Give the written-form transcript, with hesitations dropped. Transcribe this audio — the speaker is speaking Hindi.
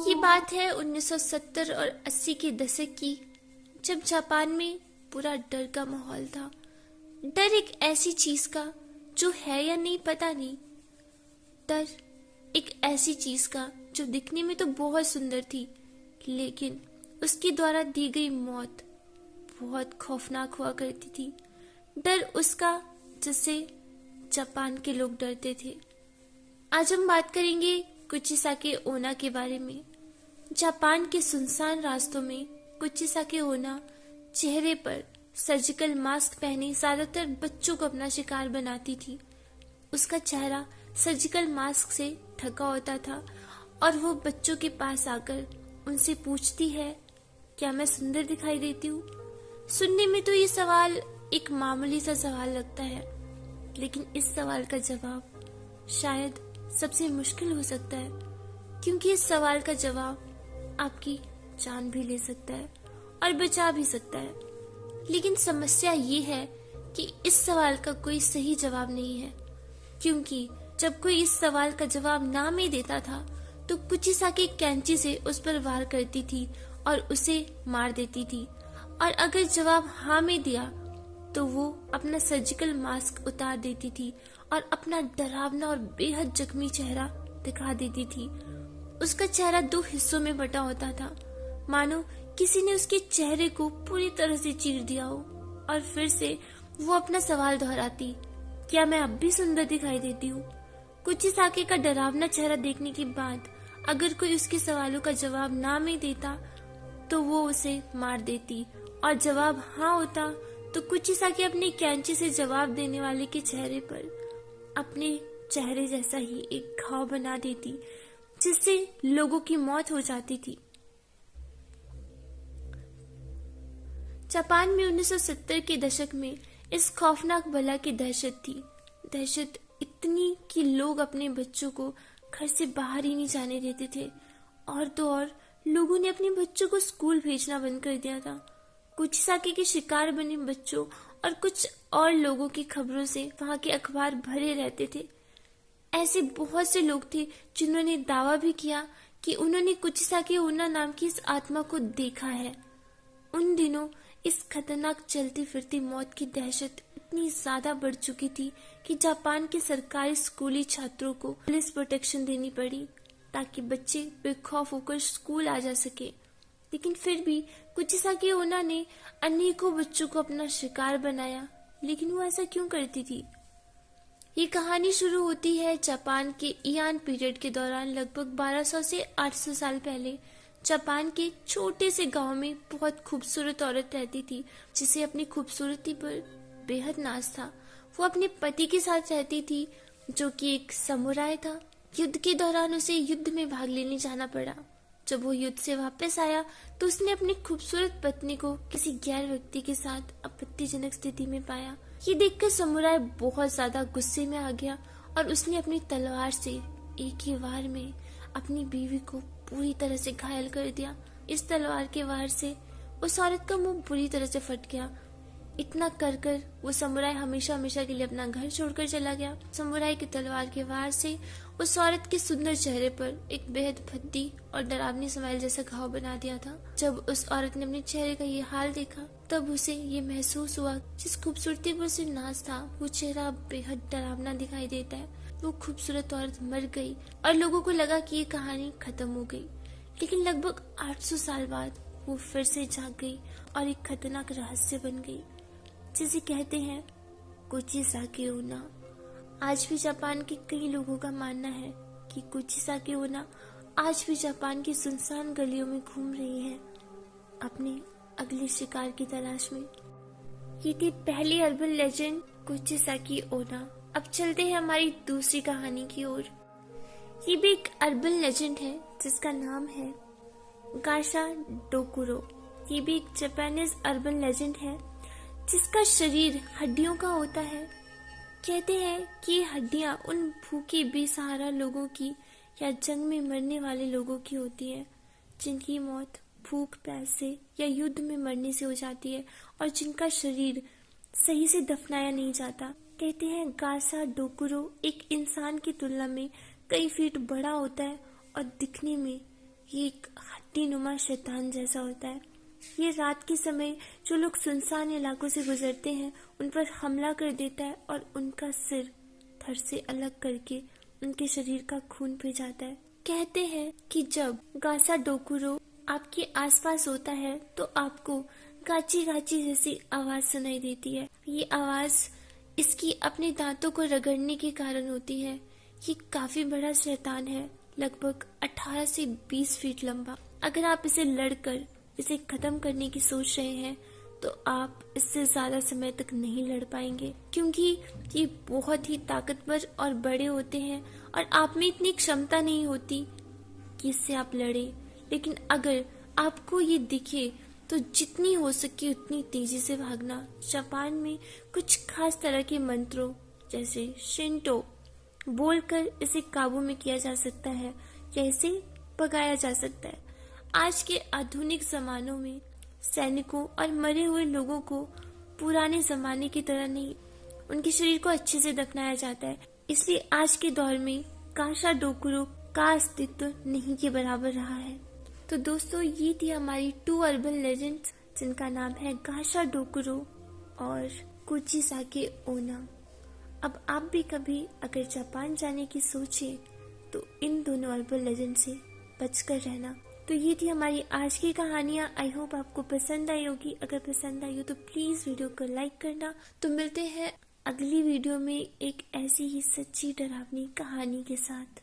ये बात है 1970 और 80 के दशक की, जब जापान में पूरा डर का माहौल था। डर एक ऐसी चीज का जो है या नहीं पता नहीं। डर एक ऐसी चीज का जो दिखने में तो बहुत सुंदर थी, लेकिन उसके द्वारा दी गई मौत बहुत खौफनाक हुआ करती थी। डर उसका जिससे जापान के लोग डरते थे। आज हम बात करेंगे कुचिसाकी ओना के बारे में। जापान के सुनसान रास्तों में कुचिसाकी ओना चेहरे पर सर्जिकल मास्क पहने ज्यादातर बच्चों को अपना शिकार बनाती थी। उसका चेहरा सर्जिकल मास्क से ढका होता था और वो बच्चों के पास आकर उनसे पूछती है, क्या मैं सुंदर दिखाई देती हूँ? सुनने में तो ये सवाल एक मामूली सा सवाल लगता है, लेकिन इस सवाल का जवाब शायद सबसे मुश्किल हो सकता है, क्योंकि इस सवाल का जवाब आपकी जान भी ले सकता है और बचा भी सकता है। लेकिन समस्या ये है कि इस सवाल का कोई सही जवाब नहीं है, क्योंकि जब कोई इस सवाल का जवाब ना में देता था तो कुचिसाकी कैंची से उस पर वार करती थी और उसे मार देती थी, और अगर जवाब हाँ में दिया तो वो अपना सर्जिकल मास्क उतार देती थी और अपना डरावना और बेहद जख्मी चेहरा दिखा देती थी। उसका चेहरा दो हिस्सों में बटा होता था, मानो किसी ने उसके चेहरे को पूरी तरह से चीर दिया हो, और फिर से वो अपना सवाल दोहराती, क्या मैं अब भी सुंदर दिखाई देती हूँ? कुचिसाकी का डरावना चेहरा देखने के बाद अगर कोई उसके सवालों का जवाब ना में देता तो वो उसे मार देती, और जवाब हाँ होता तो कुचिसाकी अपनी कैंची से जवाब देने वाले के चेहरे पर अपने चेहरे जैसा ही एक घाव बना देती, जिससे लोगों की मौत हो जाती थी। जापान में 1970 के दशक में इस खौफनाक बला की दहशत थी। दहशत इतनी कि लोग अपने बच्चों को घर से बाहर ही नहीं जाने देते थे, और तो और लोगों ने अपने बच्चों को स्कूल भेजना बंद कर दिया था। कुचिसाकी के शिकार बने बच्चों और कुछ और लोगों की खबरों से वहां के अखबार भरे रहते थे। ऐसे बहुत से लोग थे जिन्होंने दावा भी किया कि उन्होंने कुचिसाकी ओना नाम की इस आत्मा को देखा है। उन दिनों इस खतरनाक चलती फिरती मौत की दहशत इतनी ज्यादा बढ़ चुकी थी कि जापान के सरकारी स्कूली छात्रों को पुलिस प्रोटेक्शन देनी पड़ी ताकि बच्चे बेखौफ होकर स्कूल आ जा सके। लेकिन फिर भी कुचिसाकी ओना ने अनेकों बच्चों को अपना शिकार बनाया। लेकिन वो ऐसा क्यों करती थी? ये कहानी शुरू होती है जापान के इयान पीरियड के दौरान, लगभग 1200 से 800 साल पहले। जापान के छोटे से गांव में बहुत खूबसूरत औरत रहती थी, जिसे अपनी खूबसूरती पर बेहद नाज था। वो अपने पति के साथ रहती थी, जो कि एक समुराय था। युद्ध के दौरान उसे युद्ध में भाग लेने जाना पड़ा। जब वो युद्ध से वापस आया तो उसने अपनी खूबसूरत पत्नी को किसी गैर व्यक्ति के साथ आपत्तिजनक स्थिति में पाया। ये देखकर समुराय बहुत ज्यादा गुस्से में आ गया और उसने अपनी तलवार से एक ही वार में अपनी बीवी को पूरी तरह से घायल कर दिया। इस तलवार के वार से उस औरत का मुंह बुरी तरह से फट गया। इतना कर कर वो समुराय हमेशा हमेशा के लिए अपना घर छोड़कर चला गया। समुराय की तलवार के वार से उस औरत के सुंदर चेहरे पर एक बेहद भद्दी और डरावनी स्माइल जैसा घाव बना दिया था। जब उस औरत ने अपने चेहरे का ये हाल देखा तब उसे ये महसूस हुआ, जिस खूबसूरती पर उसे नाज था वो चेहरा बेहद डरावना दिखाई देता है। वो खूबसूरत औरत मर गई और लोगों को लगा कि ये कहानी खत्म हो गई। लेकिन लगभग 800 साल बाद वो फिर से जाग गई और एक खतरनाक रहस्य बन गई, जिसे कहते हैं कुचिसाकी ओना। आज भी जापान के कई लोगों का मानना है कि कुचिसाकी ओना आज भी जापान की सुनसान गलियों में घूम रही है, अपने अगले शिकार की तलाश में। ये थी पहली अर्बन लेजेंड कुचिसाकी ओना। अब चलते हैं हमारी दूसरी कहानी की ओर। ये भी एक अर्बन लेजेंड है जिसका नाम है गाशा डोकुरो। ये भी एक जापानीज अर्बन लेजेंड है जिसका शरीर हड्डियों का होता है। कहते हैं कि ये हड्डियां उन भूखे बेसहारा लोगों की या जंग में मरने वाले लोगों की होती है, जिनकी मौत भूख प्यास से या युद्ध में मरने से हो जाती है और जिनका शरीर सही से दफनाया नहीं जाता। कहते हैं गाशा डोकुरो एक इंसान की तुलना में कई फीट बड़ा होता है और दिखने में ये एक हड्डी नुमा शैतान जैसा होता है। ये रात के समय जो लोग सुनसान इलाकों से गुजरते हैं उन पर हमला कर देता है और उनका सिर धड़ से अलग करके उनके शरीर का खून पी जाता है। कहते हैं कि जब गासा डोकुरो आपके आसपास होता है तो आपको गाची गाची जैसी आवाज सुनाई देती है। ये आवाज इसकी अपने दांतों को रगड़ने के कारण होती है। ये काफी बड़ा शैतान है, लगभग 18 से 20 फीट लंबा। अगर आप इसे लड़कर इसे खत्म करने की सोच रहे हैं तो आप इससे ज्यादा समय तक नहीं लड़ पाएंगे, क्योंकि ये बहुत ही ताकतवर और बड़े होते हैं और आप में इतनी क्षमता नहीं होती कि इससे आप लड़े। लेकिन अगर आपको ये दिखे तो जितनी हो सके उतनी तेजी से भागना। जापान में कुछ खास तरह के मंत्रों जैसे शिंटो बोलकर इसे काबू में किया जा सकता है या इसे भगाया जा सकता है। आज के आधुनिक जमानों में सैनिकों और मरे हुए लोगों को पुराने जमाने की तरह नहीं, उनके शरीर को अच्छे से दफनाया जाता है। इसलिए आज के दौर में गाशा डोकुरो का अस्तित्व नहीं के बराबर रहा है। तो दोस्तों, ये थी हमारी 2 अर्बन लेजेंड्स जिनका नाम है गाशा डोकुरो और कुचिसाके ओना। अब आप भी कभी अगर जापान जाने की सोचे तो इन दोनों अर्बन लेजेंड से बचकर रहना। तो ये थी हमारी आज की कहानियाँ। आई होप आपको पसंद आई होगी। अगर पसंद आई हो तो प्लीज वीडियो को लाइक करना। तो मिलते हैं अगली वीडियो में एक ऐसी ही सच्ची डरावनी कहानी के साथ।